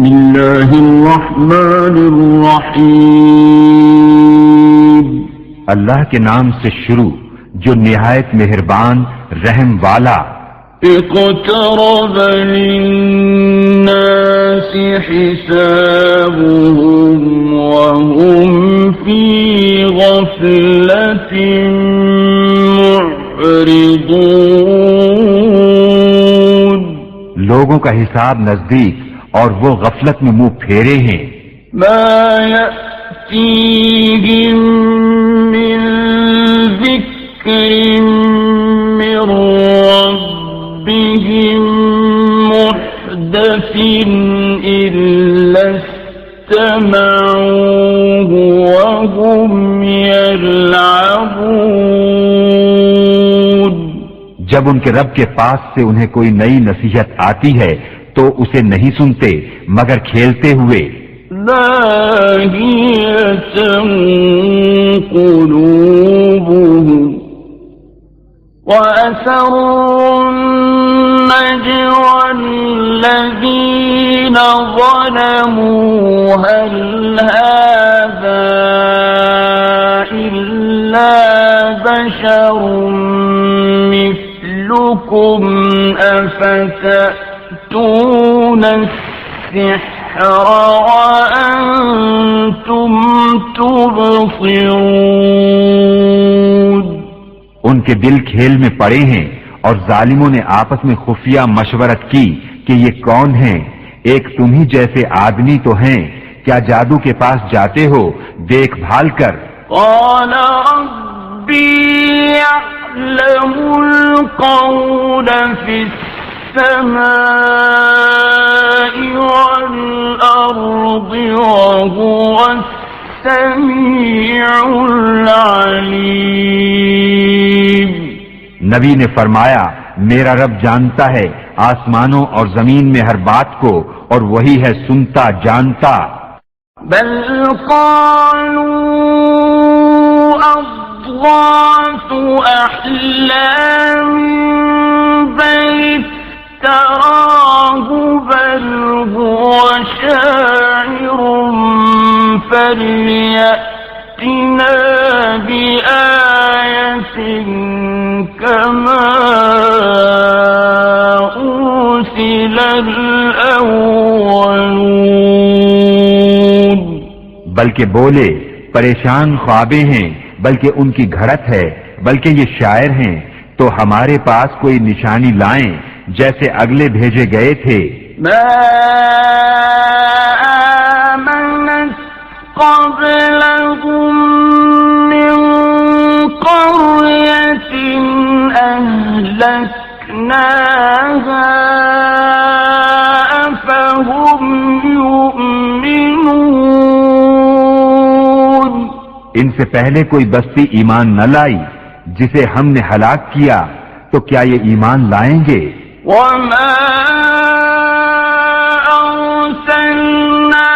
بسم اللہ الرحمن الرحیم، اللہ کے نام سے شروع جو نہایت مہربان رحم والا۔ اقترب للناس حسابهم وهم في غفلة معرضون۔ لوگوں کا حساب نزدیک اور وہ غفلت میں منہ پھیرے ہیں۔ ما يأتيهم من ذكر من ربهم محدث إلا استمعوه وهم يلعبون۔ جب ان کے رب کے پاس سے انہیں کوئی نئی نصیحت آتی ہے تو اسے نہیں سنتے مگر کھیلتے ہوئے۔ لاهية قلوبهم وأسروا النجوى الذين ظلموا هل هذا إلا بشر مثلكم أفتأتون السحر وأنتم تبصرون۔ ان کے دل کھیل میں پڑے ہیں اور ظالموں نے آپس میں خفیہ مشورت کی کہ یہ کون ہیں؟ ایک تم ہی جیسے آدمی تو ہیں، کیا جادو کے پاس جاتے ہو دیکھ بھال کر؟ قال ربي يعلم القول في السماء والأرض وهو السميع العليم۔ نبی نے فرمایا میرا رب جانتا ہے آسمانوں اور زمین میں ہر بات کو اور وہی ہے سنتا جانتا۔ بل قالوا أضغاث أحلام بل افتراه بل هو شاعر فليأتنا بآية كما أرسل الأولون۔ بلکہ بولے پریشان خوابیں ہیں، بلکہ ان کی گھڑت ہے، بلکہ یہ شاعر ہیں، تو ہمارے پاس کوئی نشانی لائیں جیسے اگلے بھیجے گئے تھے۔ ما آمنت قبلهم من قرية أهلكناها أفهم يؤمنون۔ ان سے پہلے کوئی بستی ایمان نہ لائی جسے ہم نے ہلاک کیا، تو کیا یہ ایمان لائیں گے؟ وما أرسلنا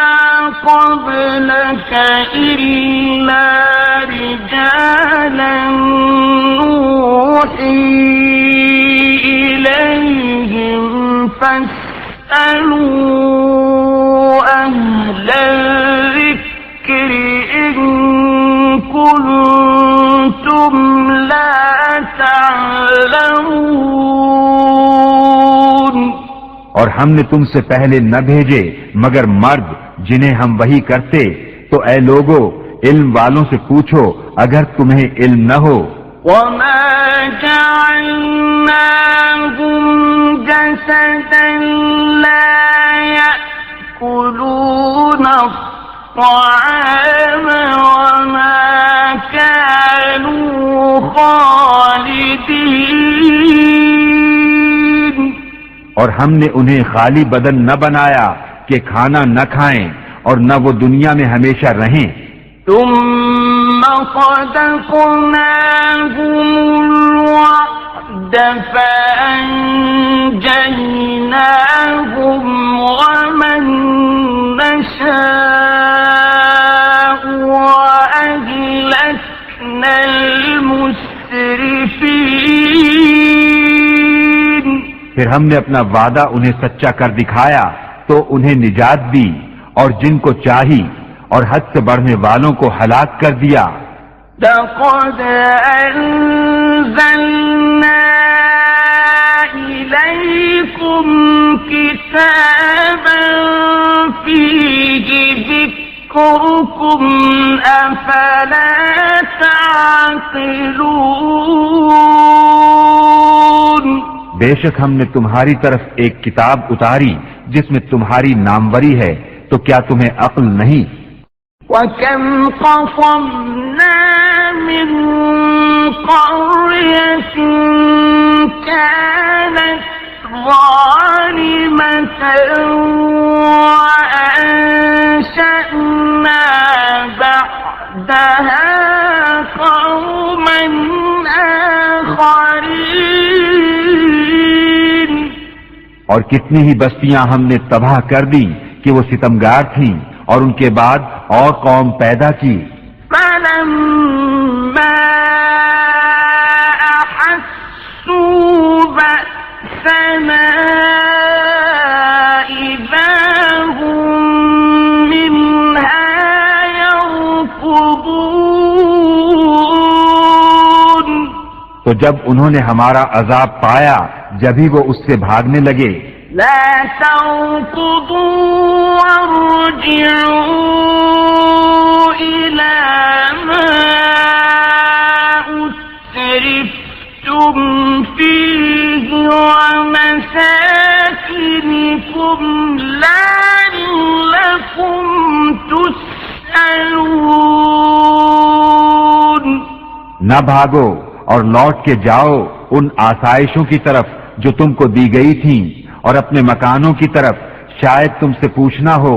قبلك إلا رجالا نوحي إليهم فاسألوا أهل الذكر إن كنتم لا تعلمون۔ اور ہم نے تم سے پہلے نہ بھیجے مگر مرد جنہیں ہم وحی کرتے، تو اے لوگو علم والوں سے پوچھو اگر تمہیں علم نہ ہو۔ وما جعلناهم جسدا لا يأكلون الطعام وما كانوا خالدين۔ اور ہم نے انہیں خالی بدن نہ بنایا کہ کھانا نہ کھائیں اور نہ وہ دنیا میں ہمیشہ رہیں۔ ثم صدقناهم الوعد فأنجيناهم ومن نشاء وأهلكنا المسرفين۔ پھر ہم نے اپنا وعدہ انہیں سچا کر دکھایا، تو انہیں نجات دی اور جن کو چاہی اور حد سے بڑھنے والوں کو ہلاک کر دیا. لقد أنزلنا إليكم كتابا فيه ذكركم أفلا تعقلون. بے شک ہم نے تمہاری طرف ایک کتاب اتاری جس میں تمہاری ناموری ہے، تو کیا تمہیں عقل نہیں؟ وَكَمْ قَصَمْنَا مِنْ قَرْيَةٍ كَانَتْ ظَالِمَةً وَأَنشَأْنَا بَعْدَهَا قَوْمًا آخَرِينَ. اور کتنی ہی بستیاں ہم نے تباہ کر دی کہ وہ ستمگار تھیں، اور ان کے بعد اور قوم پیدا کی. فَلَمَّا أَحَسُّوا بَأْسَنَا إِذَا هُم مِّنْهَا يَرْكُضُونَ. تو جب انہوں نے ہمارا عذاب پایا جبھی وہ اس سے بھاگنے لگے. لا تركضوا وارجعوا إلى ما أسرفتم فيه ومساكنكم لعلكم تسألون. نہ بھاگو اور لوٹ کے جاؤ ان آسائشوں کی طرف جو تم کو دی گئی تھیں اور اپنے مکانوں کی طرف، شاید تم سے پوچھنا ہو.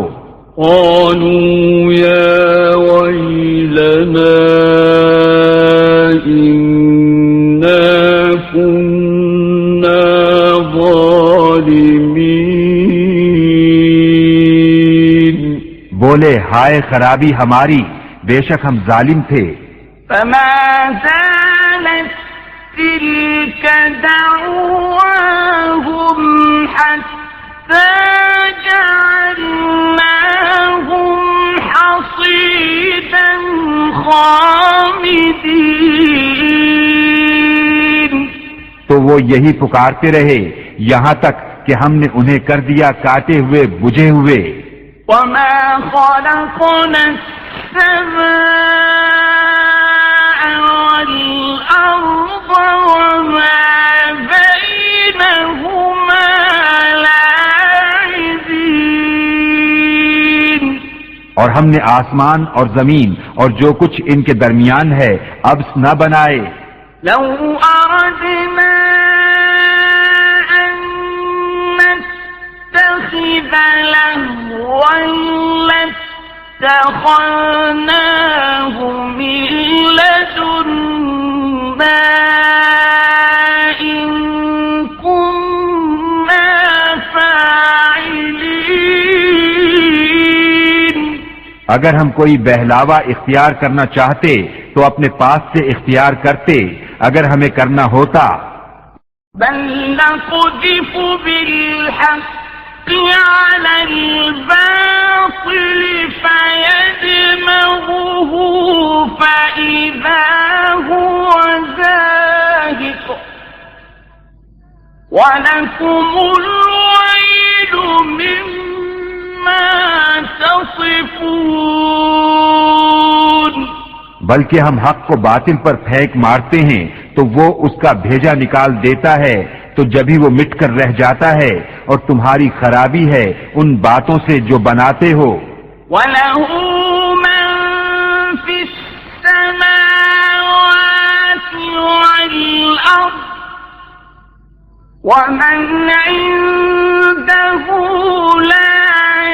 قالوا يا ويلنا إنا كنا ظالمين. بولے ہائے خرابی ہماری، بے شک ہم ظالم تھے. فما زالت تلك دعواهم حتى جعلناهم حصيدا خامدين. تو وہ یہی پکارتے رہے یہاں تک کہ ہم نے انہیں کر دیا کاٹے ہوئے بجھے ہوئے. وما خلقنا السماء والأرض وما بينهما لاعبين. اور ہم نے آسمان اور زمین اور جو کچھ ان کے درمیان ہے عبث نہ بنائے. لو أردنا أن نتخذ لهوا لاتخذناه من لدنا إن كنا فاعلين. اگر ہم کوئی بہلاوا اختیار کرنا چاہتے تو اپنے پاس سے اختیار کرتے اگر ہمیں کرنا ہوتا. بل نقذف بالحق على الباطل فيدمغه فإذا هو زاهق ولكم الويل مما تصفون. بلکہ ہم حق کو باطل پر پھینک مارتے ہیں تو وہ اس کا بھیجا نکال دیتا ہے، تو جبھی وہ مٹ کر رہ جاتا ہے، اور تمہاری خرابی ہے ان باتوں سے جو بناتے ہو. وَلَهُ مَن فِي السَّمَاوَاتِ وَالْأَرْضِ وَمَنْ عِندَهُ لَا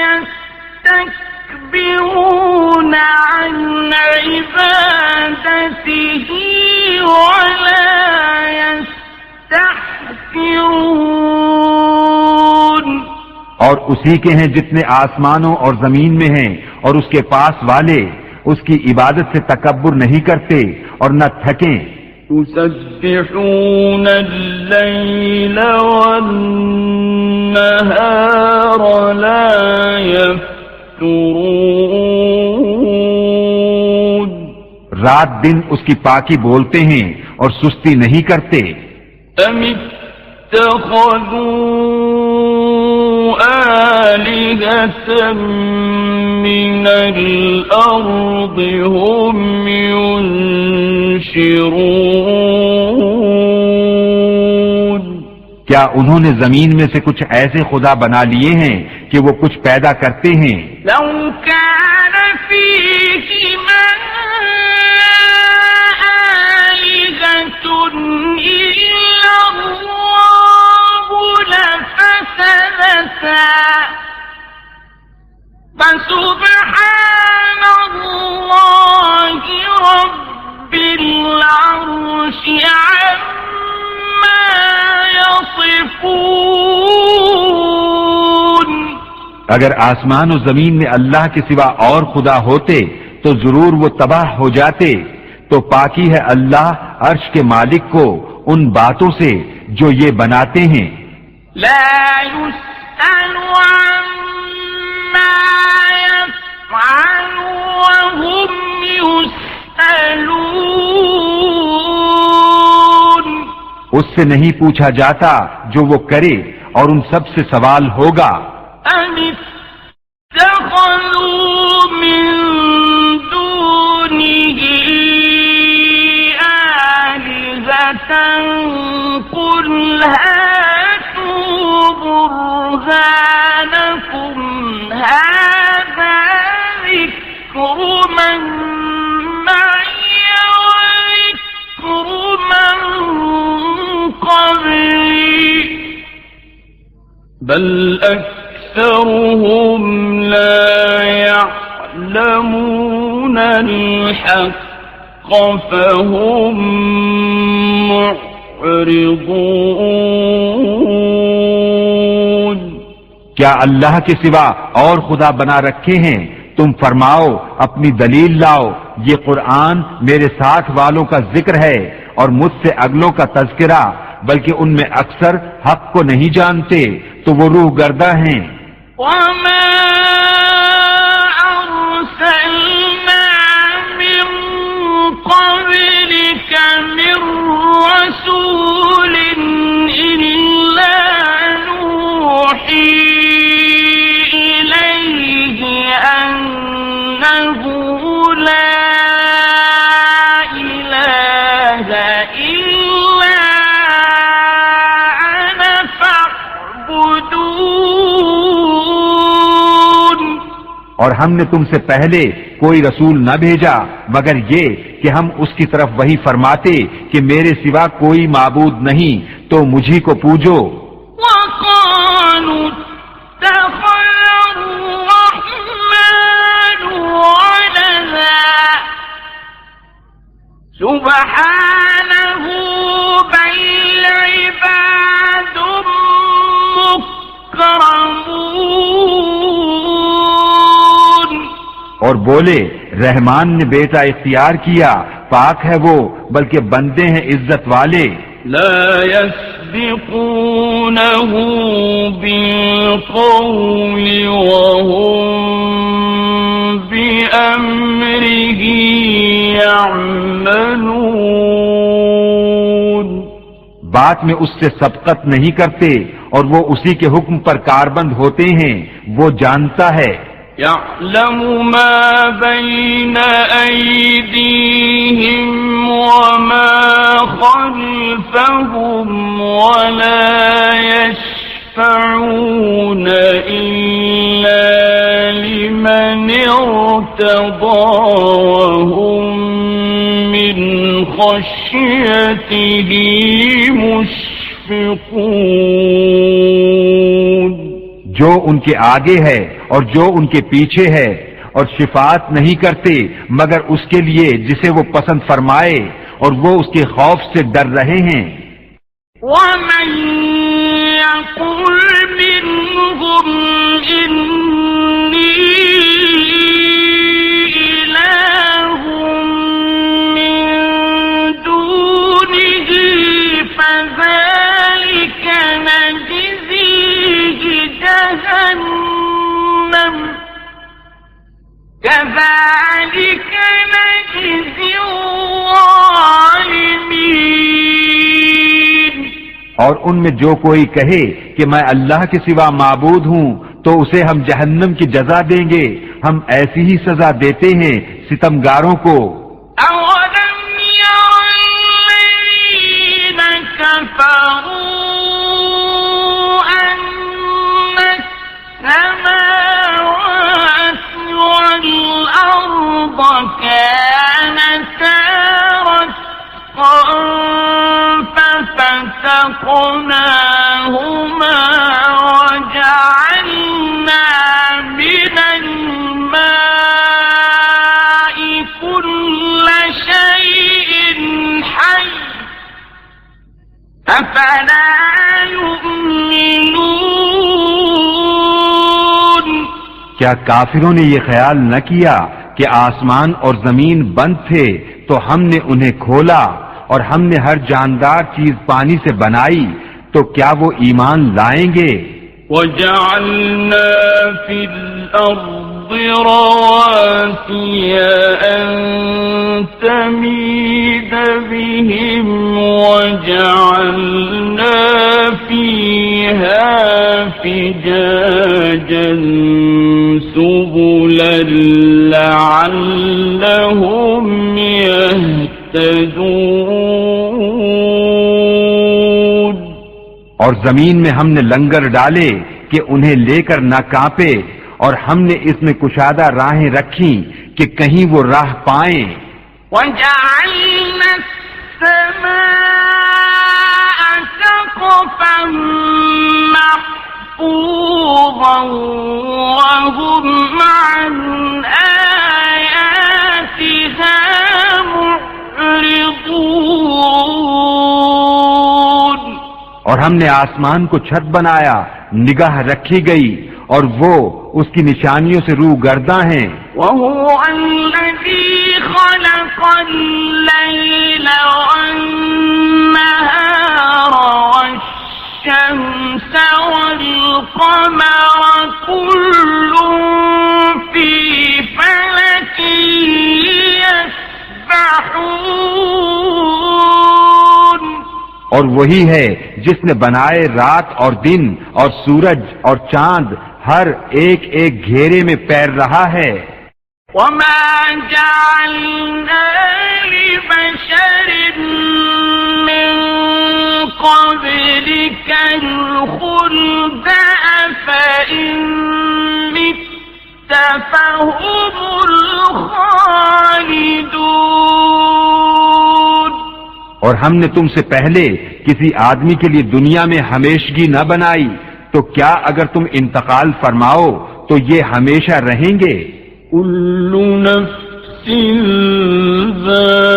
يَسْتَكْبِرُونَ عَنْ عِبَادَتِهِ وَلَا يَسْتَحْسِرُونَ. اور اسی کے ہیں جتنے آسمانوں اور زمین میں ہیں، اور اس کے پاس والے اس کی عبادت سے تکبر نہیں کرتے اور نہ تھکیں. يسبحون الليل والنهار لا يفترون. رات دن اس کی پاکی بولتے ہیں اور سستی نہیں کرتے. أم اتخذوا آلهة من الأرض هم ينشرون. کیا انہوں نے زمین میں سے کچھ ایسے خدا بنا لیے ہیں کہ وہ کچھ پیدا کرتے ہیں؟ لو كان فيهما آلهة إلا الله لفسدتا فسبحان الله رب العرش عما يصفون. اگر آسمان و زمین میں اللہ کے سوا اور خدا ہوتے تو ضرور وہ تباہ ہو جاتے. تو پاکی ہے اللہ عرش کے مالک کو ان باتوں سے جو یہ بناتے ہیں. لا يسأل عما يفعل وهم يسألون. اس سے نہیں پوچھا جاتا جو وہ کرے اور ان سب سے سوال ہوگا. أم اتخذوا من دونه آلهة قل هاتوا برهانكم هذا ذكر من معي وذكر من قبلي بل أكثرهم لا يعلمون الحق فهم معرضون. کیا اللہ کے سوا اور خدا بنا رکھے ہیں؟ تم فرماؤ اپنی دلیل لاؤ. یہ قرآن میرے ساتھ والوں کا ذکر ہے اور مجھ سے اگلوں کا تذکرہ، بلکہ ان میں اکثر حق کو نہیں جانتے تو وہ روح گردہ ہیں. وما أرسلنا من قبلك من رسول إلا نوحي إليه أنه لا إله إلا أنا فاعبدون. اور ہم نے تم سے پہلے کوئی رسول نہ بھیجا مگر یہ کہ ہم اس کی طرف وہی فرماتے کہ میرے سوا کوئی معبود نہیں تو مجھی کو پوجو. وقالوا اتخذ الرحمن ولدا سبحانه بل عباد مكرمون. اور بولے رحمان نے بیٹا اختیار کیا، پاک ہے وہ بلکہ بندے ہیں عزت والے. لا يسبقونه بالقول وهم بأمره يعملون. بات میں اس سے سبقت نہیں کرتے اور وہ اسی کے حکم پر کاربند ہوتے ہیں. وہ جانتا ہے. يعلم ما بين أيديهم وما خلفهم ولا يشفعون إلا لمن ارتضى وهم من خشيته مشفقون. جو ان کے آگے ہے اور جو ان کے پیچھے ہے، اور شفاعت نہیں کرتے مگر اس کے لیے جسے وہ پسند فرمائے، اور وہ اس کے خوف سے ڈر رہے ہیں. ومن يقل منهم إني إله من دون اور ان میں جو کوئی کہے کہ میں اللہ کے سوا معبود ہوں تو اسے ہم جہنم کی جزا دیں گے، ہم ایسی ہی سزا دیتے ہیں ستمگاروں کو۔ أَوَلَمْ يَرَ الَّذِينَ كَفَرُوا أَنَّ السَّمَاوَاتِ وَالْأَرْضَ كَانَتَا رَتْقًا فَفَتَقْنَاهُمَا وَجَعَلْنَا مِنَ الْمَاءِ كُلَّ شَيْءٍ حَيٍّ أَفَلَا يُؤْمِنُونَ کیا کافروں نے یہ خیال نہ کیا کہ آسمان اور زمین بند تھے تو ہم نے انہیں کھولا اور ہم نے ہر جاندار چیز پانی سے بنائی، تو کیا وہ ایمان لائیں گے؟ وَجَعَلْنَا فِي الْأَرْضِ رَوَاسِيَ أَن تَمِيدَ بِهِمْ وَجَعَلْنَا فِيهَا فِجَاجًا سُبُلًا لَعَلَّهُمْ يَهْتَدُونَ۔ اور زمین میں ہم نے لنگر ڈالے کہ انہیں لے کر نہ کانپے، اور ہم نے اس میں کشادہ راہیں رکھی کہ کہیں وہ راہ پائیں۔ وَجَعَلْنَا السَّمَاءَ سَقْفًا مَّحْفُوظًا وَهُمْ عَنْ آيَاتِهَا مُعْرِضُونَ۔ اور ہم نے آسمان کو چھت بنایا، نگاہ رکھی گئی اور وہ اس کی نشانیوں سے روگرداں ہیں۔ وَهُوَ الَّذِي خَلَقَ اللَّيْلَ وَالنَّهَارَ وَالشَّمْسَ وَالْقَمَرَ كُلٌّ فِي فَلَكٍ يَسْبَحُونَ۔ اور وہی ہے جس نے بنائے رات اور دن اور سورج اور چاند، ہر ایک ایک گھیرے میں پیر رہا ہے۔ وَمَا جَعَلْنَا لِبَشَرٍ مِّن قَبْلِكَ الْخُلْدَ أَفَإِن مِّتَّ فَهُمُ الْخَالِدُونَ۔ اور ہم نے تم سے پہلے کسی آدمی کے لیے دنیا میں ہمیشگی نہ بنائی، تو کیا اگر تم انتقال فرماؤ تو یہ ہمیشہ رہیں گے؟ كُلُّ نَفْسٍ ذَائِقَةُ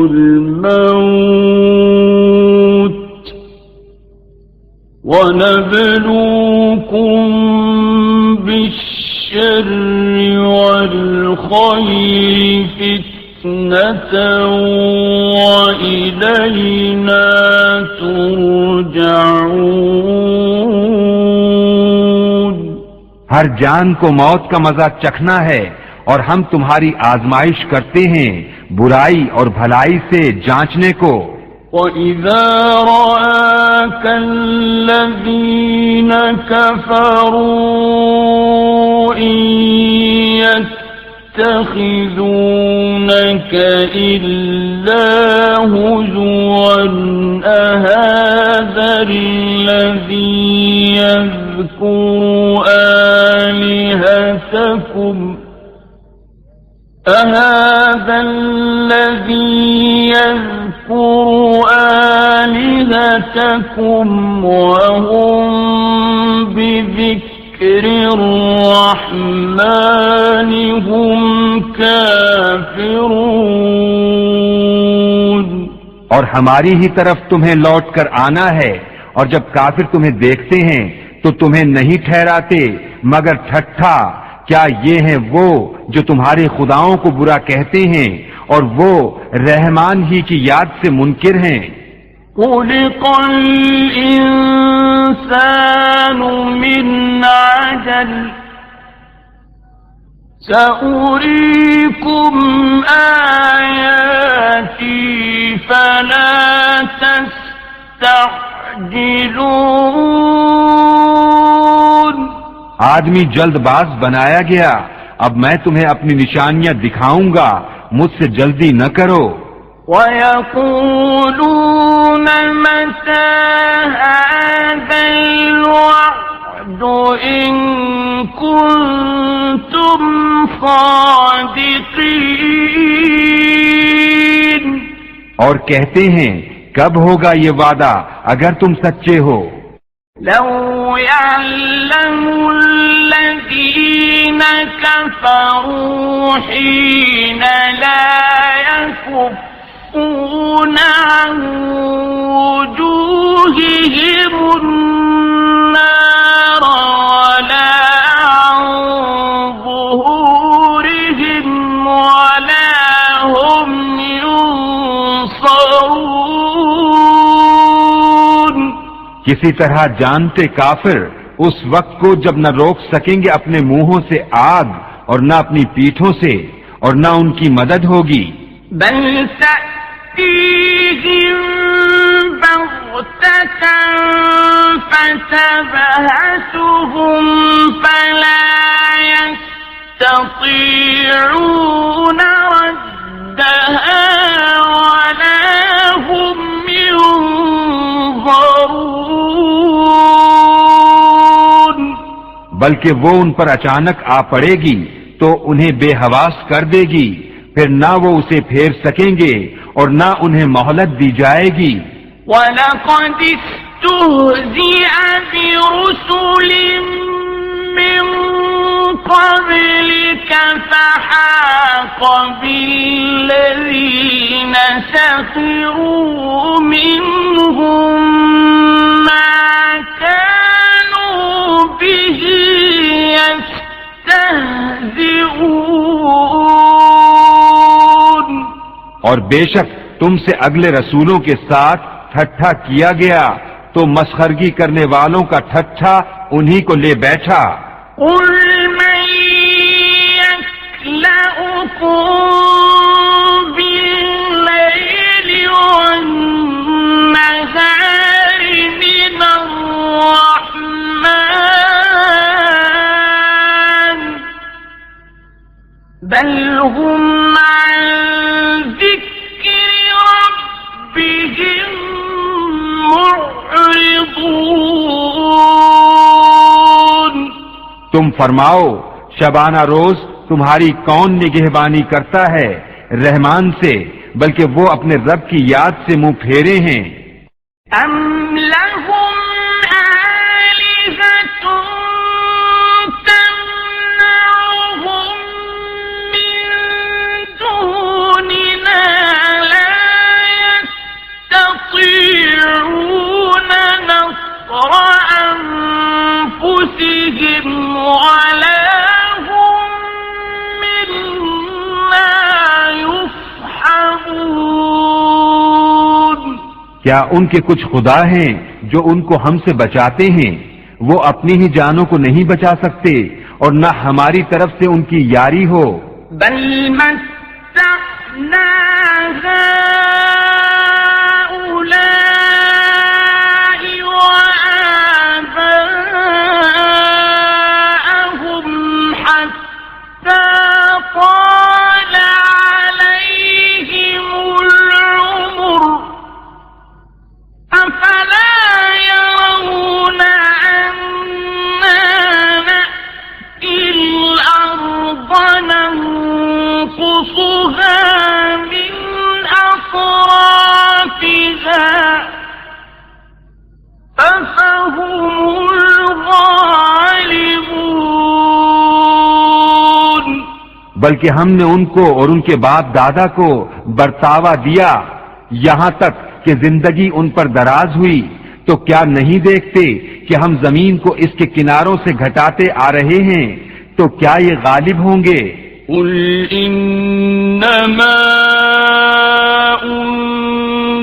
الْمَوْتِ وَنَبْلُوكُم بِالشَّرِّ وَالْخَيْرِ فِتْنَةً وَإِلَيْنَا تُرْجَعُونَ۔ ہر جان کو موت کا مزہ چکھنا ہے، اور ہم تمہاری آزمائش کرتے ہیں برائی اور بھلائی سے جانچنے کو۔ وَإِذَا رَآكَ الَّذِينَ كَفَرُوا إِن يَتَّخِذُونَكَ إِلَّا هُزُوًا أَهَٰذَا الَّذِي يَذْكُرُ آلِهَتَكُمْ وَهُمْ بِذِكْرِ الرَّحْمَٰنِ هُمْ كَافِرُونَ۔ اور ہماری ہی طرف تمہیں لوٹ کر آنا ہے، اور جب کافر تمہیں دیکھتے ہیں تو تمہیں نہیں ٹھہراتے مگر ٹھٹھا۔ کیا یہ ہیں وہ جو تمہارے خداؤں کو برا کہتے ہیں اور وہ رحمان ہی کی یاد سے منکر ہیں؟ خُلِقَ الْإِنسَانُ مِنْ عَجَلٍ سأريكم آياتي فلا تستعجلون. آدمی جلد باز بنایا گیا، اب میں تمہیں اپنی نشانیاں دکھاؤں گا، مجھ سے جلدی نہ کرو. وَيَقُولُونَ مَتَى هَذَا الْوَعْدُ إِن كُنتُمْ صَادِقِينَ. اور کہتے ہیں کب ہوگا یہ وعدہ اگر تم سچے ہو. لو يعلم الذين كفروا حين لا يكفون عن وجوههم النار ولا عن ظهورهم ولا هم ينصرون. کسی طرح جانتے کافر اس وقت کو جب نہ روک سکیں گے اپنے منہوں سے آگ اور نہ اپنی پیٹھوں سے اور نہ ان کی مدد ہوگی. بل تأتيهم بغتة فتبهتهم فلا يستطيعون ردها ولا هم ينظرون. بلکہ وہ ان پر اچانک آ پڑے گی تو انہیں بے حواس کر دے گی، پھر نہ وہ اسے پھیر سکیں گے اور نہ انہیں مہلت دی جائے گی. وَلَقَدِ اسْتُهْزِئَ بِرُسُلٍ مِّن قَبْلِكَ فَحَاقَ بِالَّذِينَ سَخِرُوا مِنْهُم مَّا كَانُوا بِهِ يَسْتَهْزِئُونَ. اور بے شک تم سے اگلے رسولوں کے ساتھ ٹھٹھا کیا گیا تو مسخرگی کرنے والوں کا ٹھٹھا انہی کو لے بیٹھا. قُلْ مَن يَكْلَؤُكُم بِاللَّيْلِ وَالنَّهَارِ مِنَ الرَّحْمَٰنِ بَلْ هُمْ عَن ذِكْرِ رَبِّهِم مُّعْرِضُونَ. تم فرماؤ شبانہ روز تمہاری کون نگہبانی کرتا ہے رحمان سے، بلکہ وہ اپنے رب کی یاد سے منہ پھیرے ہیں. أَمْ لَهُمْ آلِهَةٌ تَمْنَعُهُم مِّن دُونِنَا لَا يَسْتَطِيعُونَ نَصْرَ أَنفُسِهِمْ وَلَا هُم مِّنَّا يُصْحَبُونَ. کیا ان کے کچھ خدا ہیں جو ان کو ہم سے بچاتے ہیں؟ وہ اپنی ہی جانوں کو نہیں بچا سکتے اور نہ ہماری طرف سے ان کی یاری ہو. بل متعنا هؤلاء وآباءهم حتى طال عليهم العمر أفلا يرون أنا نأتي الأرض ننقصها من أطرافها فهم الغالبون. بلکہ ہم نے ان کو اور ان کے باپ دادا کو برتاوا دیا یہاں تک کہ زندگی ان پر دراز ہوئی، تو کیا نہیں دیکھتے کہ ہم زمین کو اس کے کناروں سے گھٹاتے آ رہے ہیں؟ تو کیا یہ غالب ہوں گے؟ قل انما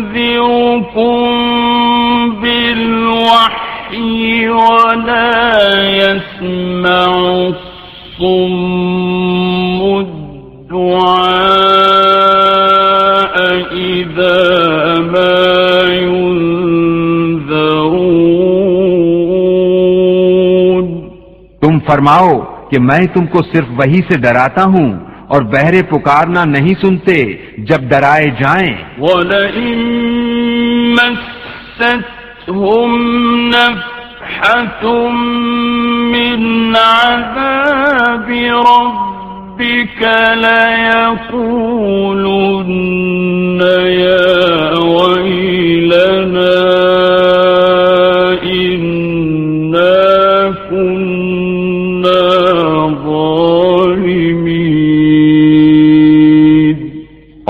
انذركم بالوحي ولا يسمع الصم الدعاء إذا ما ينذرون. تم فرماؤ کہ میں تم کو صرف وہی سے ڈراتا ہوں اور بہرے پکارنا نہیں سنتے جب ڈرائے جائیں. وَلَئِن مَسَّتْهُمْ نَفْحَةٌ مِّنْ عَذَابِ رَبِّكَ لَيَقُولُنَّ يَا وَيْلَنَا إِنَّا كُنَّا ظَالِمِينَ.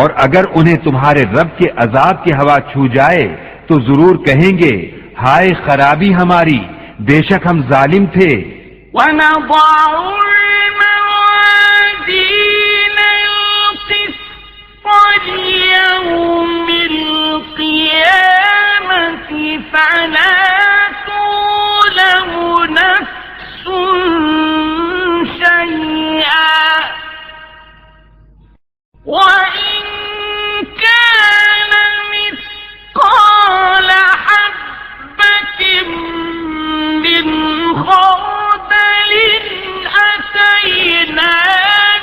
اور اگر انہیں تمہارے رب کے عذاب کی ہوا چھو جائے تو ضرور کہیں گے ہائے خرابی ہماری، بے شک ہم ظالم تھے. وَنَضَعُ الْمَوَازِينَ الْقِسْطَ لِيَوْمِ الْقِيَامَةِ فَلَا تُظْلَمُ نَفْسٌ شَيْئًا وَإِنْ كَانَ مِثْقَالَ حَبَّةٍ مِّنْ خَرْدَلٍ أَتَيْنَا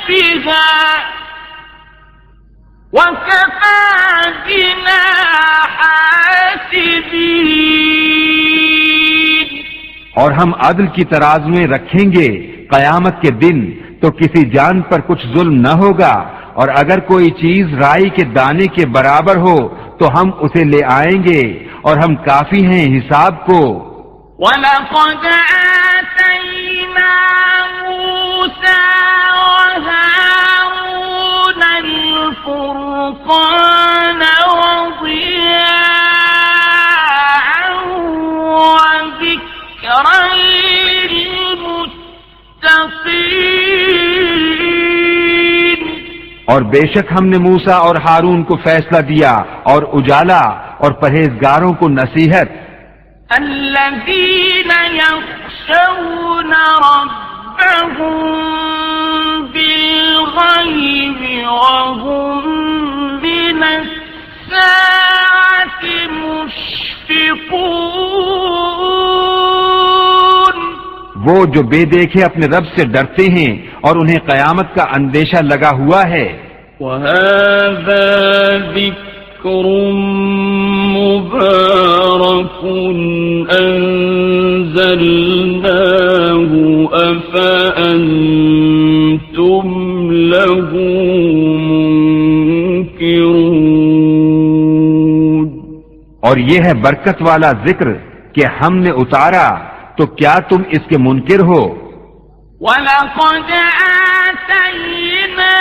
بِهَا وَكَفَى بِنَا حَاسِبِينَ. اور ہم عدل کی ترازویں رکھیں گے قیامت کے دن تو کسی جان پر کچھ ظلم نہ ہوگا، اور اگر کوئی چیز رائی کے دانے کے برابر ہو تو ہم اسے لے آئیں گے اور ہم کافی ہیں حساب کو. وَلَقَدْ آتَيْنَا مُوسَى وَهَارُونَ الْفُرْقَانَ وَضِيَاءً وَذِكْرًا لِلْمُتَّقِينَ. اور بے شک ہم نے موسیٰ اور ہارون کو فیصلہ دیا اور اجالا اور پرہیزگاروں کو نصیحت. الذين يخشون ربهم بالغيب وهم من الساعة مشفقون. وہ جو بے دیکھے اپنے رب سے ڈرتے ہیں اور انہیں قیامت کا اندیشہ لگا ہوا ہے. وَهَذَا ذِكْرٌ مُبَارَكٌ أَنزَلْنَاهُ أَفَأَنْتُمْ لَهُ مُنْكِرُونَ. اور یہ ہے برکت والا ذکر کہ ہم نے اتارا تو کیا تم اس کے منکر ہو؟ وَلَقَدْ آتَيْنَا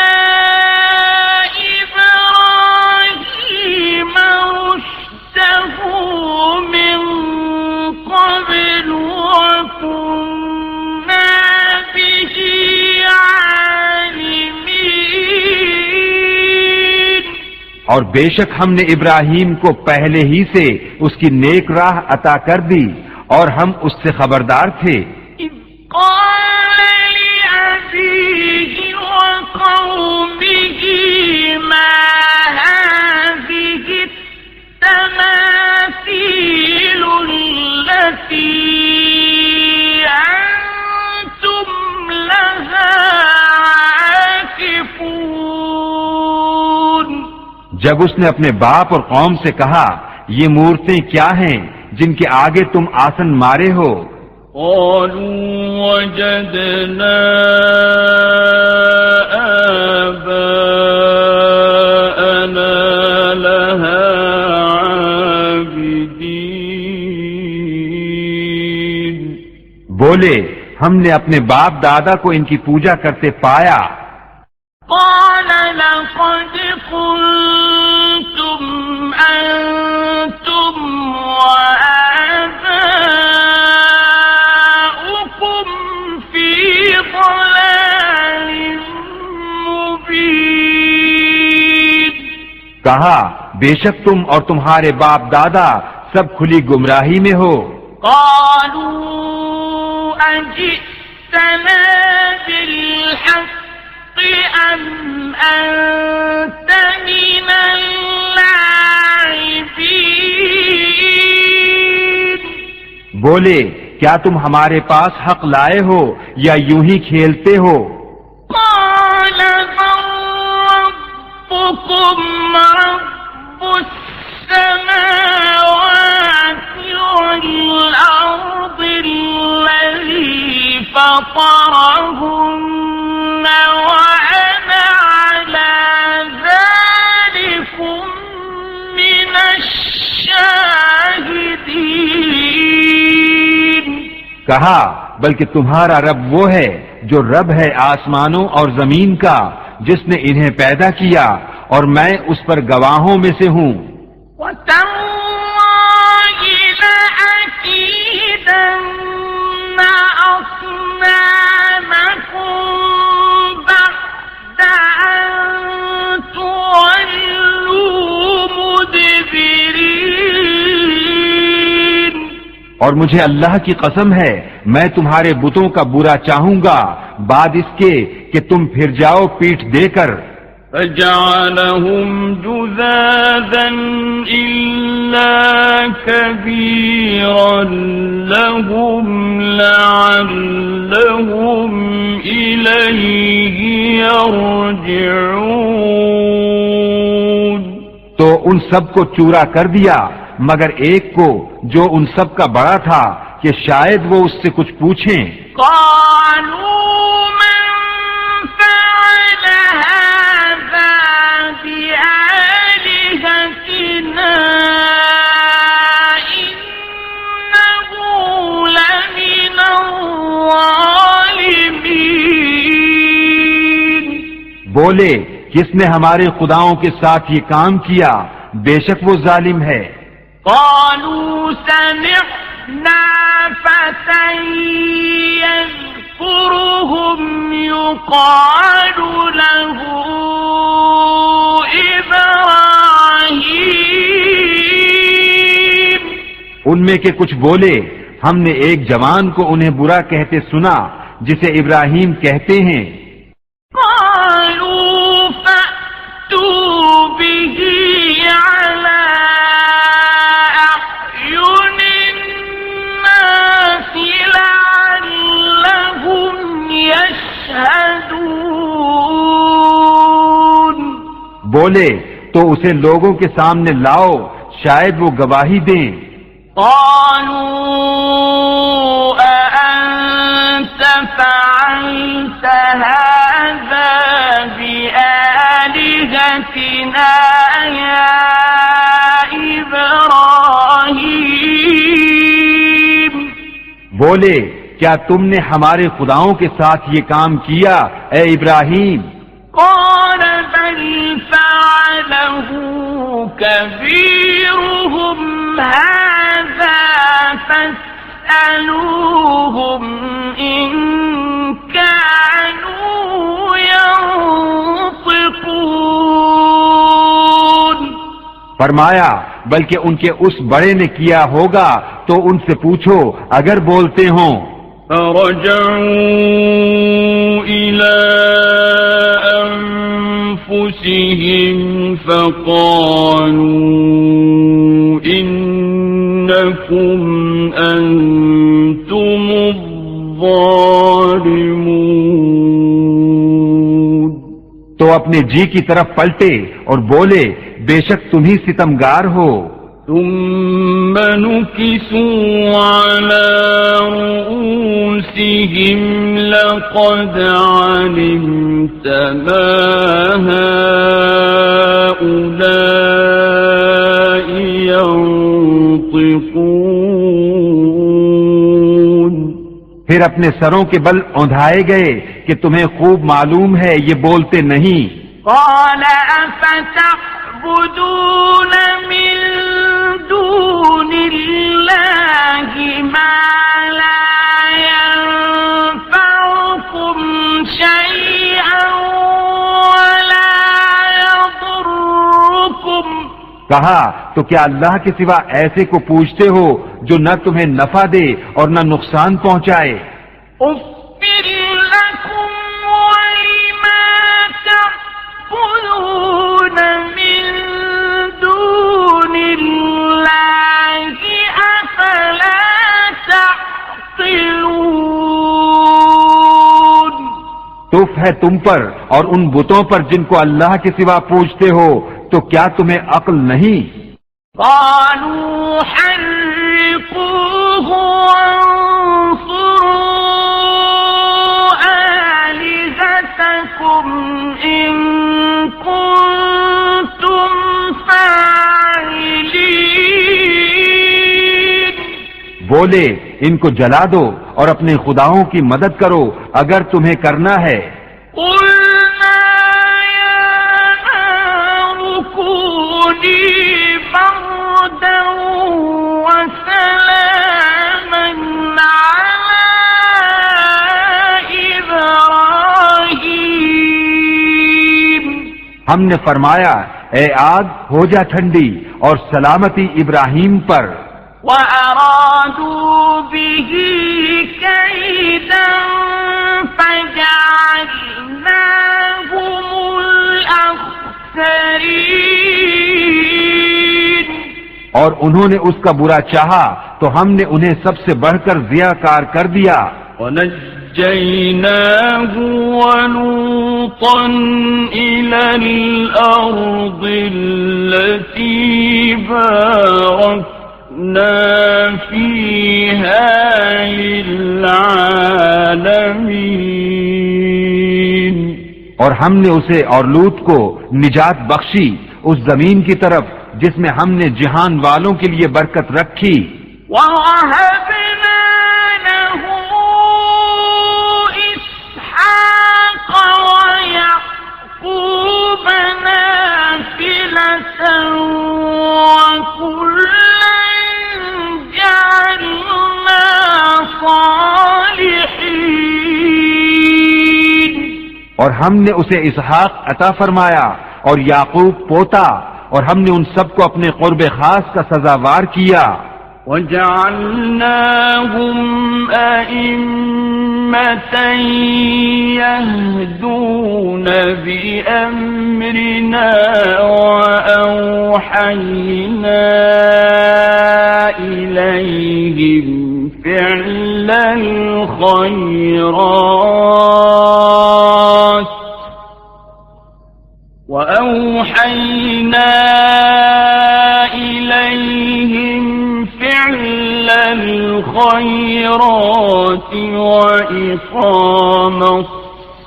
إِبْرَاهِيمَ رُشْدَهُ مِنْ قَبْلُ وَكُنَّا بِهِ عَالِمِينَ. اور بے شک ہم نے ابراہیم کو پہلے ہی سے اس کی نیک راہ عطا کر دی اور ہم اس سے خبردار تھے. إِذْ قَالَ لِأَبِيهِ وَقَوْمِهِ مَا هَٰذِهِ التَّمَاثِيلُ الَّتِي أَنتُمْ لَهَا عَاكِفُونَ. جب اس نے اپنے باپ اور قوم سے کہا یہ مورتیں کیا ہیں جن کے آگے تم آسن مارے ہو؟ قالوا وجدنا آباءنا لها عابدين. بولے ہم نے اپنے باپ دادا کو ان کی پوجا کرتے پایا. قال لقد كنتم أنتم وآباؤكم في ضلال مبين. کہا بے شک تم اور تمہارے باپ دادا سب کھلی گمراہی میں ہو. قالوا أجئتنا بالحق أم أنت من اللاعبين بولے کیا تم ہمارے پاس حق لائے ہو یا یوں ہی کھیلتے ہو؟ قال بل ربكم رب السماوات والأرض الذي فطرهن وأنا على ذلكم من الشاهدين کہا بلکہ تمہارا رب وہ ہے جو رب ہے آسمانوں اور زمین کا، جس نے انہیں پیدا کیا، اور میں اس پر گواہوں میں سے ہوں۔ وَتَاللَّهِ لَأَكِيدَنَّ أَصْنَامَكُمْ بَعْدَ أَن تُوَلُّوا مُدْبِرِينَ اور مجھے اللہ کی قسم ہے میں تمہارے بتوں کا برا چاہوں گا بعد اس کے کہ تم پھر جاؤ پیٹھ دے کر۔ فجعلهم جذاذا إلا كبيرا لهم لعلهم إليه يرجعون۔ تو ان سب کو چورا کر دیا مگر ایک کو جو ان سب کا بڑا تھا کہ شاید وہ اس سے کچھ پوچھیں۔ قالوا من فعل هذا بآلهتنا إنه لمن الظالمين۔ بولے کس نے ہمارے خداؤں کے ساتھ یہ کام کیا، بے شک وہ ظالم ہے۔ قالوا سمعنا فتى يذكرهم يقال له إبراهيم۔ ان میں کے کچھ بولے ہم نے ایک جوان کو انہیں برا کہتے سنا جسے ابراہیم کہتے ہیں۔ قالوا فأتوا به على أعين الناس لعلهم يشهدون۔ بولے تو اسے لوگوں کے سامنے لاؤ شاید وہ گواہی دیں۔ قالوا أأنت فعلت هذا بآلهتنا يا إبراهيم۔ بولے کیا تم نے ہمارے خداؤں کے ساتھ یہ کام کیا اے ابراہیم؟ قال بل فعله كبيرهم هذا فاسألوهم إن كانوا ينطقون۔ فرمایا بلکہ ان کے اس بڑے نے کیا ہوگا تو ان سے پوچھو اگر بولتے ہوں۔ فرجعوا إلى أنفسهم فقالوا إنكم أنتم الظالمون۔ تو اپنے جی کی طرف پلٹے اور بولے بے شک تم ہی ستمگار ہو۔ ثم نكسوا على رؤوسهم لقد علمت ما هؤلاء ينطقون۔ پھر اپنے سروں کے بل اوندھائے گئے کہ تمہیں خوب معلوم ہے یہ بولتے نہیں۔ قال أفتعبدون من دون الله ما لا ينفعكم شيئا ولا يضركم۔ کہا تو کیا اللہ کے سوا ایسے کو پوچھتے ہو جو نہ تمہیں نفع دے اور نہ نقصان پہنچائے؟ أُفٍّ لكم ولما تعبدون من دون الله أفلا تعقلون توف ہے تم پر اور ان بتوں پر جن کو اللہ کے سوا پوجتے ہو، تو کیا تمہیں عقل نہیں؟ قالوا حرقوه وانصروا آلهتكم إن كنتم فاعلين بولے ان کو جلا دو اور اپنے خداؤں کی مدد کرو اگر تمہیں کرنا ہے۔ قلنا يا نار كوني بردا وسلاما على إبراهيم ہم نے فرمایا اے آگ ہو جا ٹھنڈی اور سلامتی ابراہیم پر۔ وأرادوا به كيدا فجعلناهم الأخسرين اور انہوں نے اس کا برا چاہا تو ہم نے انہیں سب سے بڑھ کر ضیاءکار کر دیا۔ ونجيناه ولوطا إلى الأرض التي باركنا فيها للعالمين اور ہم نے اسے اور لوط کو نجات بخشی اس زمین کی طرف جس میں ہم نے جہان والوں کے لیے برکت رکھی۔ وَوَهَبْنَا لَهُ إِسْحَاقَ وَيَعْقُوبَ نَافِلَةً وَكُلًّا جَعَلْنَا صَالِحِينَ اور ہم نے اسے اسحاق عطا فرمایا اور یعقوب پوتا، اور ہم نے ان سب کو اپنے قرب خاص کا سزاوار کیا۔ وجعلناهم أئمة يهدون بأمرنا وأوحينا إليهم فعل الخيرات وإقام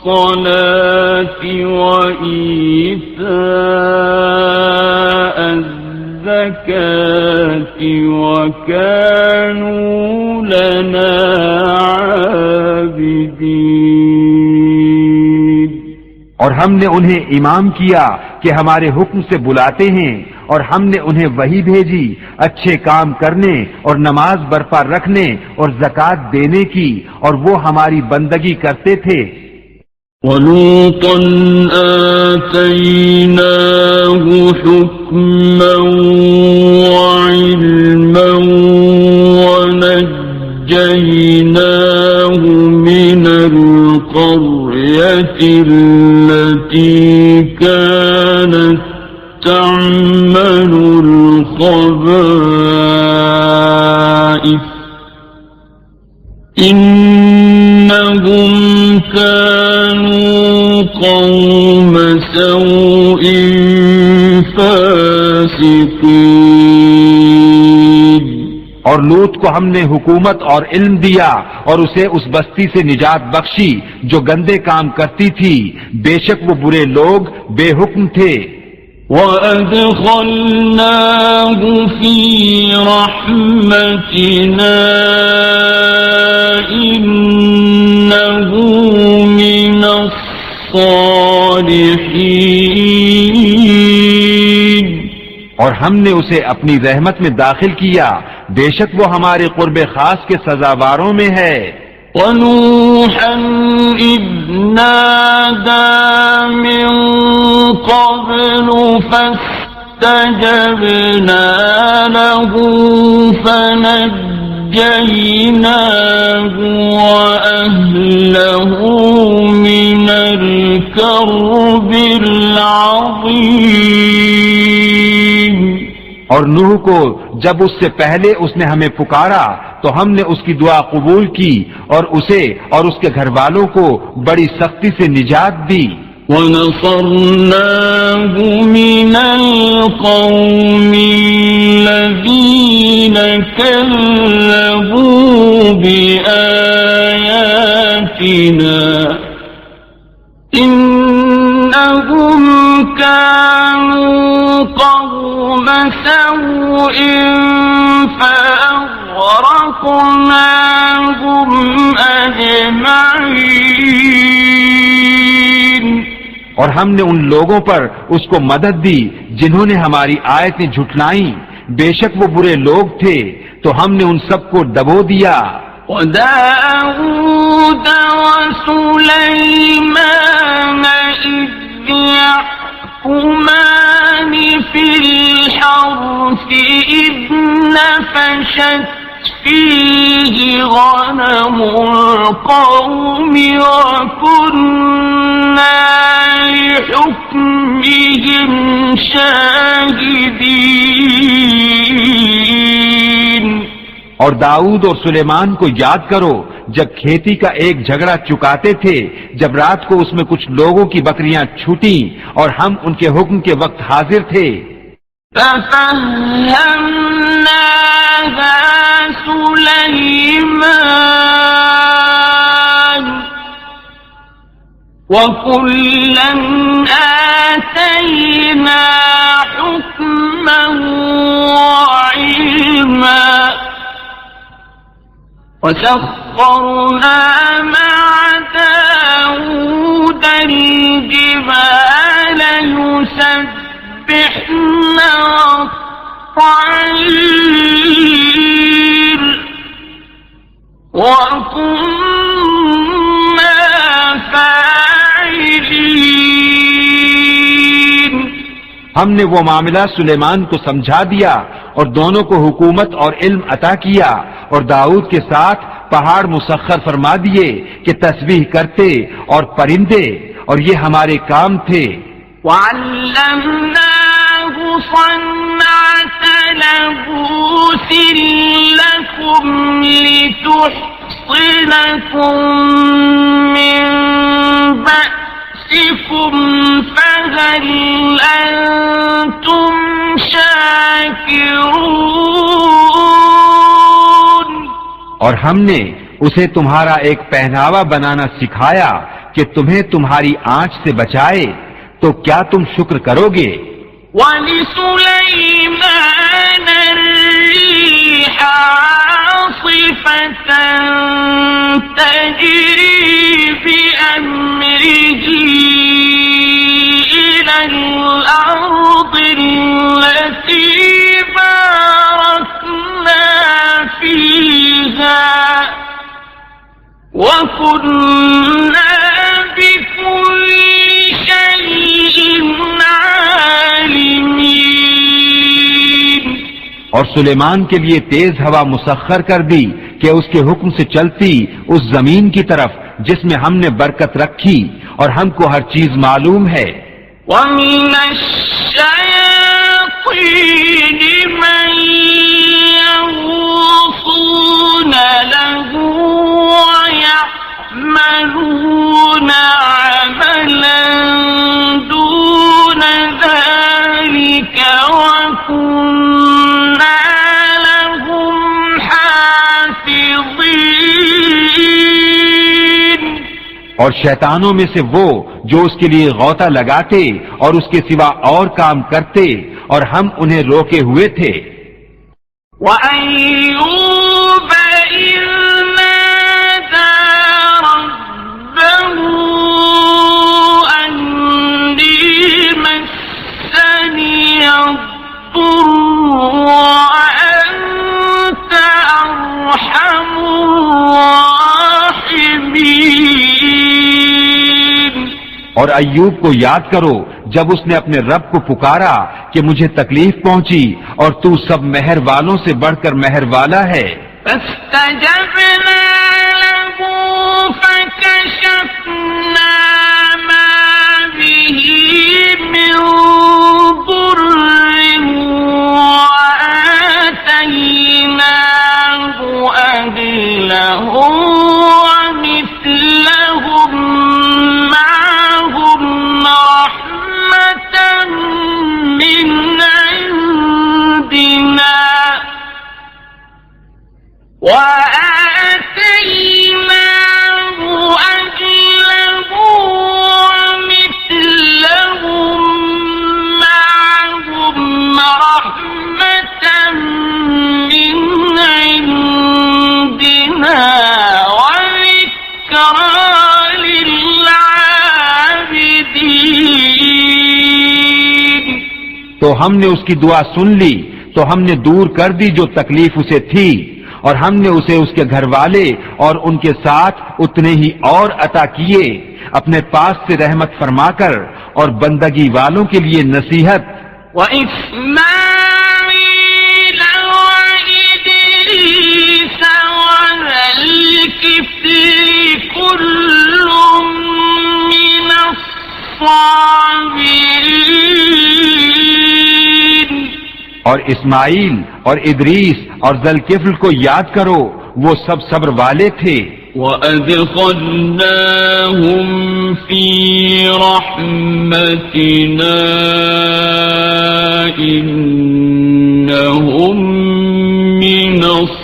الصلاة وإيتاء الزكاة وكانوا لنا عابدين اور ہم نے انہیں امام کیا کہ ہمارے حکم سے بلاتے ہیں، اور ہم نے انہیں وحی بھیجی اچھے کام کرنے اور نماز برپا رکھنے اور زکوٰۃ دینے کی، اور وہ ہماری بندگی کرتے تھے۔ وَلُوطًا آتَيْنَاهُ حُكْمًا وَعِلْمًا وَنَجَّيْنَاهُ مِنَ الْقَرْيَةِ التي كانت تعمل الخبائث إنهم كانوا قوم سوء فاسقين اور لوط کو ہم نے حکومت اور علم دیا اور اسے اس بستی سے نجات بخشی جو گندے کام کرتی تھی، بے شک وہ برے لوگ بے حکم تھے۔ وَأَدْخَلْنَاهُ فِي رَحْمَتِنَا إِنَّهُ مِنَ الصَّالِحِينَ اور ہم نے اسے اپنی رحمت میں داخل کیا، بے شک وہ ہمارے قرب خاص کے سزاواروں میں ہے۔ وَنُوحًا إِذْ نَادَى مِن قَبْلُ فَاسْتَجَبْنَا لَهُ فَنَجَّيْنَاهُ وَأَهْلَهُ مِنَ الْكَرْبِ الْعَظِيمِ عظيم. اور نوح کو جب اس سے پہلے اس نے ہمیں پکارا تو ہم نے اس کی دعا قبول کی اور اسے اور اس کے گھر والوں کو بڑی سختی سے نجات دی. وَنَصَرْنَاهُ مِنَ الْقَوْمِ الَّذِينَ كَذَّبُوا بِآيَاتِنَا إِنَّهُمْ كَانُوا قَوْمَ سَوْءٍ فَأَغْرَقْنَاهُمْ أَجْمَعِينَ. اور ہم نے ان لوگوں پر اس کو مدد دی جنہوں نے ہماری آیتیں جھٹلائیں، بے شک وہ برے لوگ تھے تو ہم نے ان سب کو ڈبو دیا. وَدَاوُودَ وَسُلَيْمَانَ إِذْ يَحْكُمَانِ فِي الْحَرْثِ إِذْ نَفَشَتْ فِيهِ غَنَمُ الْقَوْمِ وَكُنَّا لِحُكْمِهِمْ شَاهِدِينَ. اور داؤد اور سلیمان کو یاد کرو جب کھیتی کا ایک جھگڑا چکاتے تھے، جب رات کو اس میں کچھ لوگوں کی بکریاں چھوٹیں اور ہم ان کے حکم کے وقت حاضر تھے. فَفَهَّمْنَاهَا سُلَيْمَانَ وَكُلًّا آتَيْنَا حُكْمًا وَعِلْمًا وَسَخَّرْنَا مَعَ دَاوُودَ الْجِبَالَ يُسَبِّحْنَ وَالطَّيْرَ وَكُنَّا فَاعِلِينَ. ہم نے وہ معاملہ سلیمان کو سمجھا دیا اور دونوں کو حکومت اور علم عطا کیا، اور داؤد کے ساتھ پہاڑ مسخر فرما دیے کہ تسبیح کرتے اور پرندے، اور یہ ہمارے کام تھے. وَعَلَّمْنَاهُ صَنْعَةَ لَبُوسٍ لَكُمْ لِتُحْصِنَكُمْ مِنْ بَأْسِكُمْ فَهَلْ أَنْتُمْ شَاكِرُونَ. اور ہم نے اسے تمہارا ایک پہناوا بنانا سکھایا کہ تمہیں تمہاری آنچ سے بچائے، تو کیا تم شکر کرو گے؟ وَلِسُلَيْمَانَ الرِّيحَ عَاصِفَةً تَجْرِي بِأَمْرِهِ إِلَى الْأَرْضِ الَّتِي بَارَكْنَا فِيهَا وَكُنَّا بِكُلِّ شَيْءٍ عَالِمِينَ. اور سلیمان کے لیے تیز ہوا مسخر کر دی کہ اس کے حکم سے چلتی اس زمین کی طرف جس میں ہم نے برکت رکھی، اور ہم کو ہر چیز معلوم ہے. وَمِنَ الشَّيَاطِينِ مَن يَغُوصُونَ لَهُ وَيَعْمَلُونَ عَمَلًا دُونَ ذَلِكَ وَكُنَّا لَهُمْ حَافِظِينَ. اور شیطانوں میں سے وہ جو اس کے لیے غوطہ لگاتے اور اس کے سوا اور کام کرتے، اور ہم انہیں روکے ہوئے تھے. وَأَيُّوبَ إِذْ نَادَىٰ رَبَّهُ أَنِّي مَسَّنِيَ الضُّرُّ وَأَنتَ أَرْحَمُ الرَّاحِمِينَ. اور ایوب کو یاد کرو جب اس نے اپنے رب کو پکارا کہ مجھے تکلیف پہنچی، اور تو سب مہر والوں سے بڑھ کر مہر والا ہے. فَاسْتَجَبْنَا لَهُ فَكَشَفْنَا مَا بِهِ مِنْ المتين. تو ہم نے اس کی دعا سن لی تو ہم نے دور کر دی جو تکلیف اسے تھی، اور ہم نے اسے اس کے گھر والے اور ان کے ساتھ اتنے ہی اور عطا کیے اپنے پاس سے رحمت فرما کر اور بندگی والوں کے لیے نصیحت. وإسماعيل وإدريس وذا الكفل كل من الصابرين. اور اسماعیل اور ادریس اور ذوالکفل کو یاد کرو، وہ سب صبر والے تھے. وَأَدْخَلْنَاهُمْ فِي رَحْمَتِنَا إِنَّهُمْ مِنَ الصَّالِحِينَ.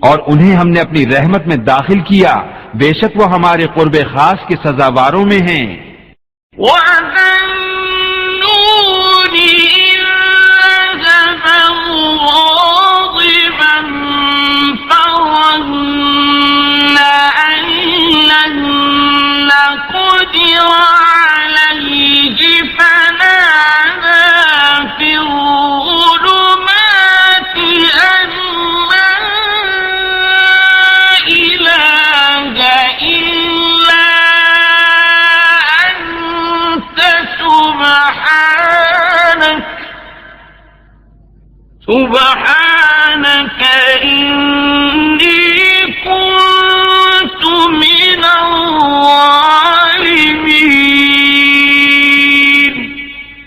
اور انہیں ہم نے اپنی رحمت میں داخل کیا، بے شک وہ ہمارے قرب خاص کے سزاواروں میں ہیں. وَذَا النُّونِ إِذ ذَهَبَ مُغَاضِبًا فَظَنَّ أَن لَّن نَّقْدِرَ عَلَيْهِ فَنَادَىٰ فِي الظُّلُمَاتِ أَن لَّا إِلَٰهَ إِلَّا أَنتَ سُبْحَانَكَ إِنِّي كُنتُ مِنَ الظَّالِمِينَ.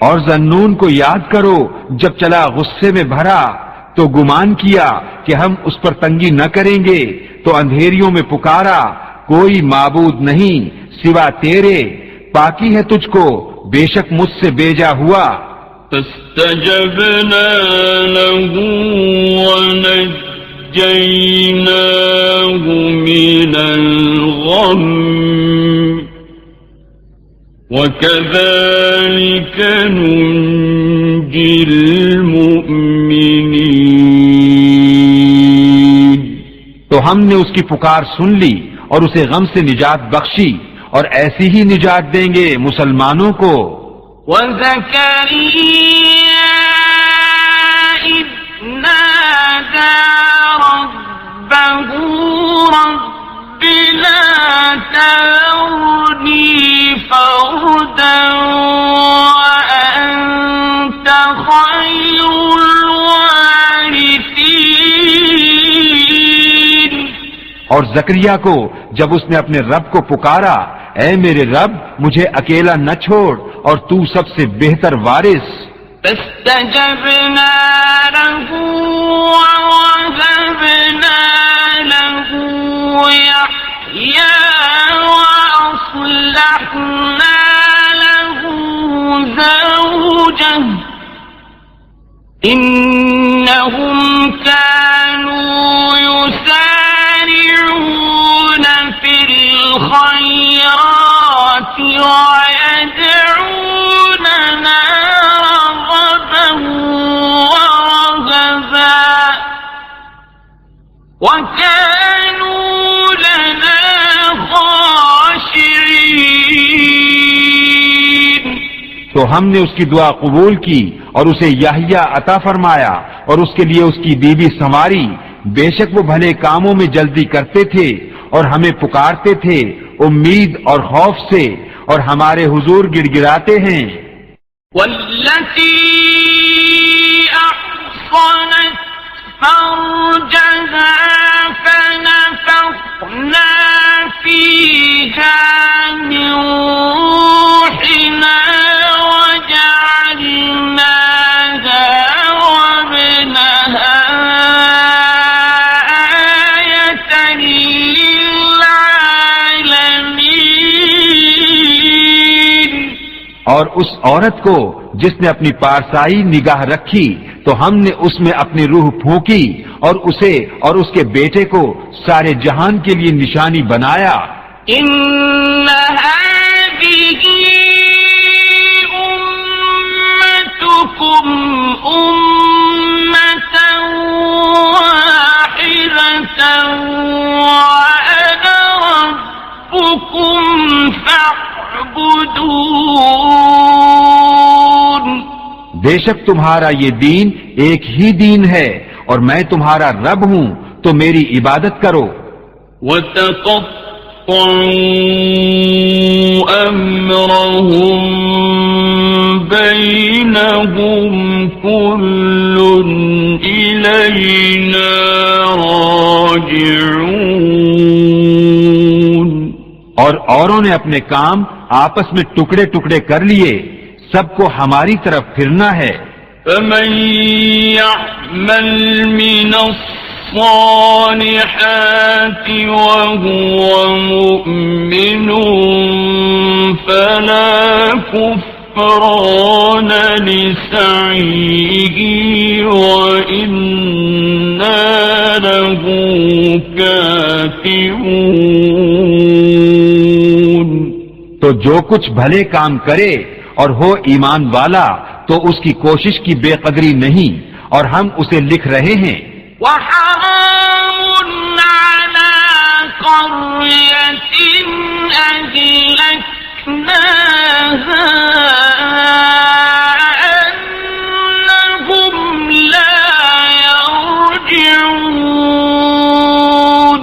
اور ذنون کو یاد کرو جب چلا غصے میں بھرا تو گمان کیا کہ ہم اس پر تنگی نہ کریں گے، تو اندھیریوں میں پکارا کوئی معبود نہیں سوا تیرے، پاکی ہے تجھ کو، بے شک مجھ سے بیجا ہوا. فاستجبنا له ونجيناه من الغم وكذلك ننجي المؤمنين. تو ہم نے اس کی پکار سن لی اور اسے غم سے نجات بخشی، اور ایسی ہی نجات دیں گے مسلمانوں کو. وَزَكَرِيَّا إِذْ نَادَىٰ رَبَّهُ رَبِّ لَا تَذَرْنِي فَرْدًا وَأَنتَ خَيْرُ الْوَارِثِينَ. اور زکریا کو جب اس نے اپنے رب کو پکارا، اے میرے رب مجھے اکیلا نہ چھوڑ اور تو سب سے بہتر وارث. فاستجبنا له ووهبنا له يحيى وأصلحنا له زوجه إنهم كانوا يسارعون في الخيرات ويدعوننا رغبا ورهبا وكانوا لنا خاشعين. تو ہم نے اس کی دعا قبول کی اور اسے یحییٰ عطا فرمایا اور اس کے لیے اس کی بیوی سنواری. بے شک وہ بھلے کاموں میں جلدی کرتے تھے اور ہمیں پکارتے تھے امید اور خوف سے، اور ہمارے حضور گڑ گڑاتے ہیں. والتي أحصنت فرجها فنفخنا فيها من روحنا وجعلناها وابنها آية للعالمين. اور اس عورت کو جس نے اپنی پارسائی نگاہ رکھی تو ہم نے اس میں اپنی روح پھونکی اور اسے اور اس کے بیٹے کو سارے جہان کے لیے نشانی بنایا. إن هذه أمتكم أمة واحدة وأنا بے شک تمہارا یہ دین ایک ہی دین ہے اور میں تمہارا رب ہوں تو میری عبادت کرو. وَتَقَطَّعُوا أَمْرَهُمْ بَيْنَهُمْ كُلٌّ إِلَيْنَا رَاجِعُونَ. اور اوروں نے اپنے کام آپس میں ٹکڑے ٹکڑے کر لیے، سب کو ہماری طرف پھرنا ہے. فَمَن يَعْمَلْ مِنَ الصَّالِحَاتِ وَهُوَ مُؤْمِنٌ فَلَا كُفْرَانَ لِسَعْيِهِ وَإِنَّا لَهُ كَاتِبُونَ. تو جو کچھ بھلے کام کرے اور ہو ایمان والا تو اس کی کوشش کی بے قدری نہیں، اور ہم اسے لکھ رہے ہیں. وحرام على قرية أهلكناها أنهم لا يرجعون.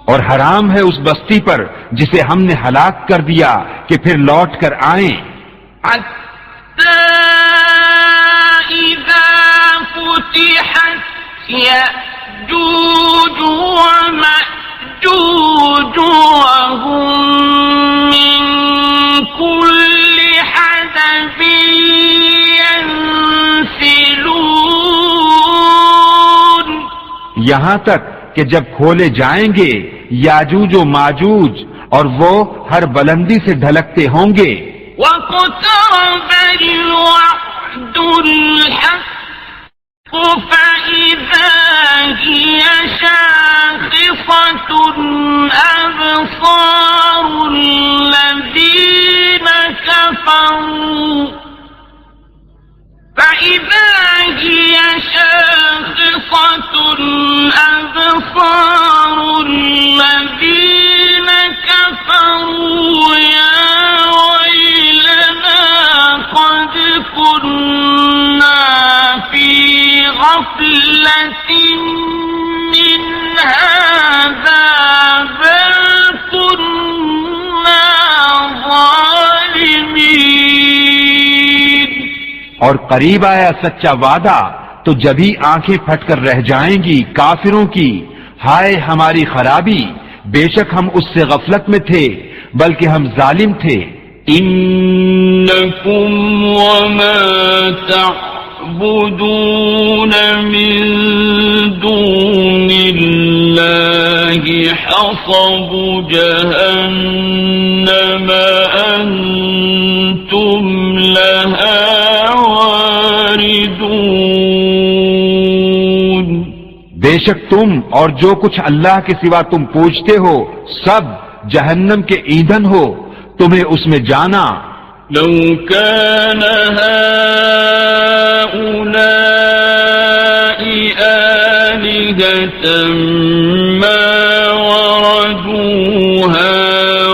اور حرام ہے اس بستی پر جسے ہم نے ہلاک کر دیا کہ پھر لوٹ کر آئیں. حتى إذا فتحت يأجوج ومأجوج وهم من كل حدب ينسلون. یہاں تک کہ جب کھولے جائیں گے یاجوج و ماجوج اور وہ ہر بلندی سے ڈھلکتے ہوں گے. واقترب الوعد الحق فإذا هي شاخصة أبصار الذين كفروا فإذا هي شاخصة أبصار الذين كفروا يا ويلنا قد كنا في غفلة من هذا بل كنا ظالمين. اور قریب آیا سچا وعدہ تو جبھی آنکھیں پھٹ کر رہ جائیں گی کافروں کی، ہائے ہماری خرابی، بے شک ہم اس سے غفلت میں تھے بلکہ ہم ظالم تھے. إنكم وما تعبدون من دون الله حصب جهنم أنتم لها واردون. بے شک تم اور جو کچھ اللہ کے سوا تم پوجتے ہو سب جہنم کے ایندھن ہو، تمہیں اس میں جانا. لو كان هؤلاء آلهة ما وردوها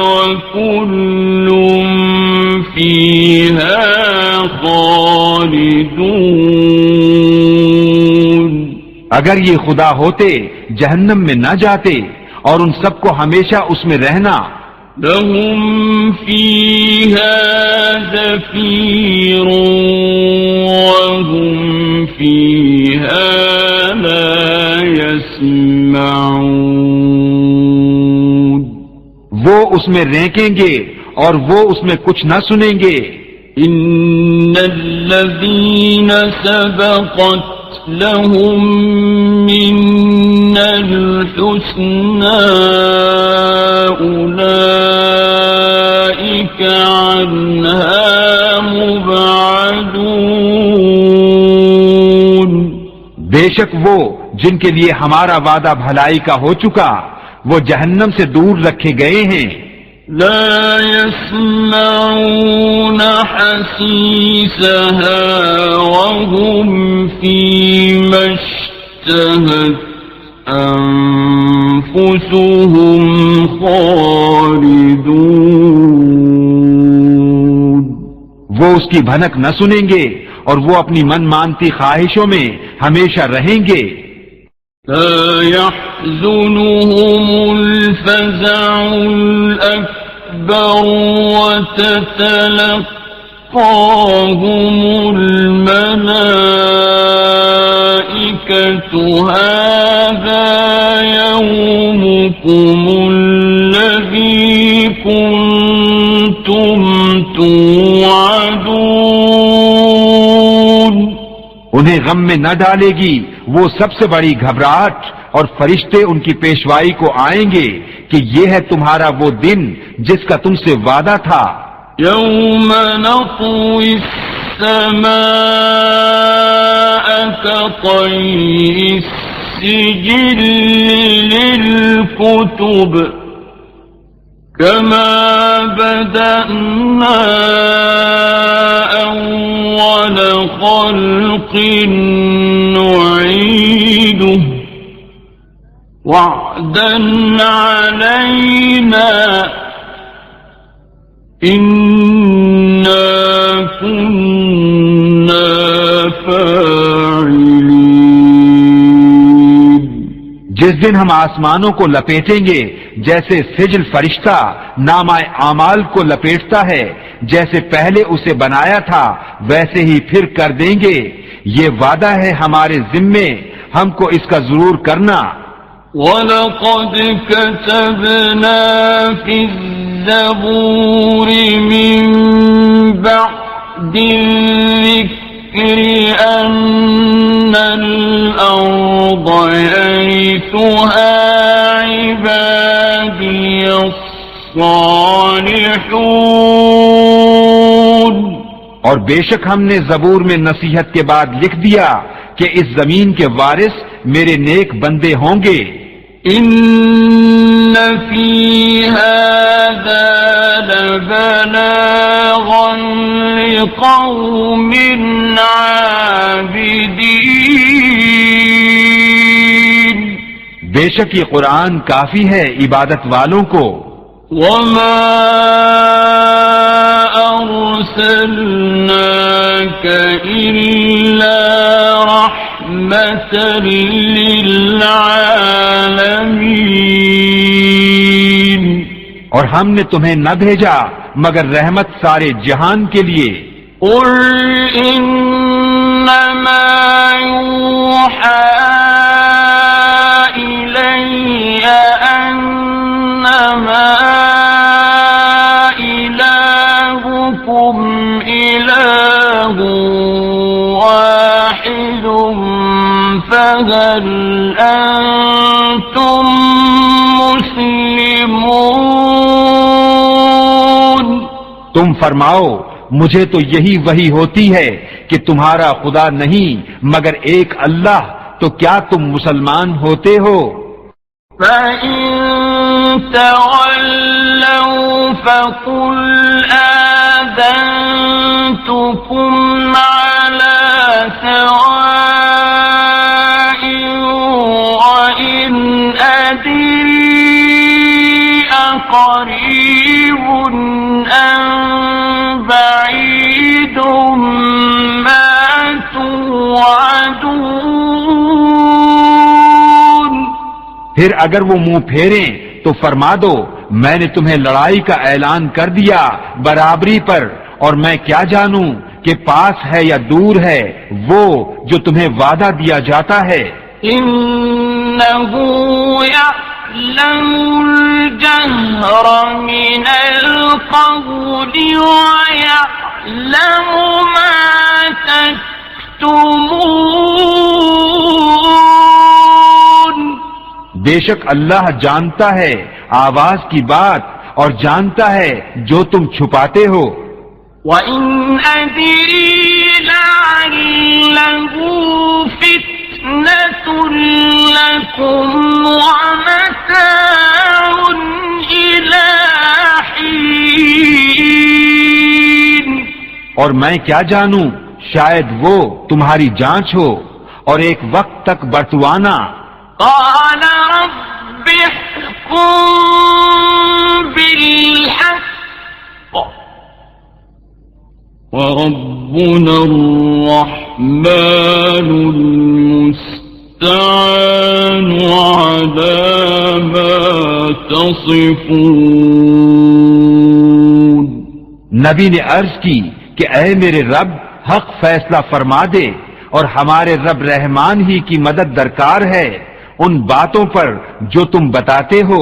وكل فيها خالدون. اگر یہ خدا ہوتے جہنم میں نہ جاتے اور ان سب کو ہمیشہ اس میں رہنا. لهم فيها زفير وهم فيها لا يسمعون. وہ اس میں رینکیں گے اور وہ اس میں کچھ نہ سنیں گے. إن الذين سبقت لهم منا الحسنى أولئك عنها مبعدون. بے شک وہ جن کے لیے ہمارا وعدہ بھلائی کا ہو چکا وہ جہنم سے دور رکھے گئے ہیں. لا يسمعون حسيسها وهم فيما اشتهت أنفسهم خالدون. وہ اس کی بھنک نہ سنیں گے اور وہ اپنی من مانتی خواہشوں میں ہمیشہ رہیں گے. لا يحزنهم الفزع الأكبر وتتلقاهم الملائكة هذا يومكم الذي كنتم توعدون. انہیں غم میں نہ ڈالے گی وہ سب سے بڑی گھبراہٹ، اور فرشتے ان کی پیشوائی کو آئیں گے کہ یہ ہے تمہارا وہ دن جس کا تم سے وعدہ تھا. يوم نطوي السماء كطي السجل للكتب كما بدأنا أول خلق نعيده وعدا علينا إنا كنا فاعلين. جس دن ہم آسمانوں کو لپیٹیں گے جیسے سجل فرشتہ نامہ اعمال کو لپیٹتا ہے، جیسے پہلے اسے بنایا تھا ویسے ہی پھر کر دیں گے. یہ وعدہ ہے ہمارے ذمے، ہم کو اس کا ضرور کرنا. وَلَقَدْ كَتَبْنَا فِي الزَّبُورِ مِن بَعْدِ الذِّكْرِ أَنَّ الْأَرْضَ يَرِثُهَا عِبَادِيَ الصَّالِحُونَ. اور بے شک ہم نے زبور میں نصیحت کے بعد لکھ دیا کہ اس زمین کے وارث میرے نیک بندے ہوں گے. إن في هذا لبلاغا لقوم عابدين. بے شک یہ قرآن کافی ہے عبادت والوں کو. وما أرسلناك إلا رحمة للعالمين. اور ہم نے تمہیں نہ بھیجا مگر رحمت سارے جہان کے لیے. قل إنما يوحى إلي أنما إلهكم إله واحد فهل أنتم مسلمون. تم فرماؤ مجھے تو یہی وحی ہوتی ہے کہ تمہارا خدا نہیں مگر ایک اللہ، تو کیا تم مسلمان ہوتے ہو؟ فَإِن تَوَلَّوْا فَقُلْ آذَنْتُكُمْ عَلَى سَوَاءٍ وَإِنْ أَدْرِي أَقَرِيبٌ أَمْ بَعِيدٌ مَا تُوعَدُونَ. پھر اگر وہ منہ پھیریں تو فرما دو میں نے تمہیں لڑائی کا اعلان کر دیا برابری پر، اور میں کیا جانوں کہ پاس ہے یا دور ہے وہ جو تمہیں وعدہ دیا جاتا ہے. إِنَّهُ يَعْلَمُ الْجَهْرَ مِنَ الْقَوْلِ وَيَعْلَمُ مَا تَكْتُمُونَ. بے شک اللہ جانتا ہے آواز کی بات اور جانتا ہے جو تم چھپاتے ہو. وَإِنْ أَدْرِي لَعَلَّهُ فِتْنَةٌ لَكُمْ وَمَتَاعٌ إِلَى حِينٍ. اور میں کیا جانوں شاید وہ تمہاری جانچ ہو اور ایک وقت تک برتوانا. قَالَ رَبِّ احْكُم بِالْحَقِّ وَرَبُّنَا الرَّحْمَنُ الرحمن المستعان على ما تصفون. نبی نے عرض کی کہ اے میرے رب حق فیصلہ فرما دے، اور ہمارے رب رحمان ہی کی مدد درکار ہے ان باتوں پر جو تم بتاتے ہو.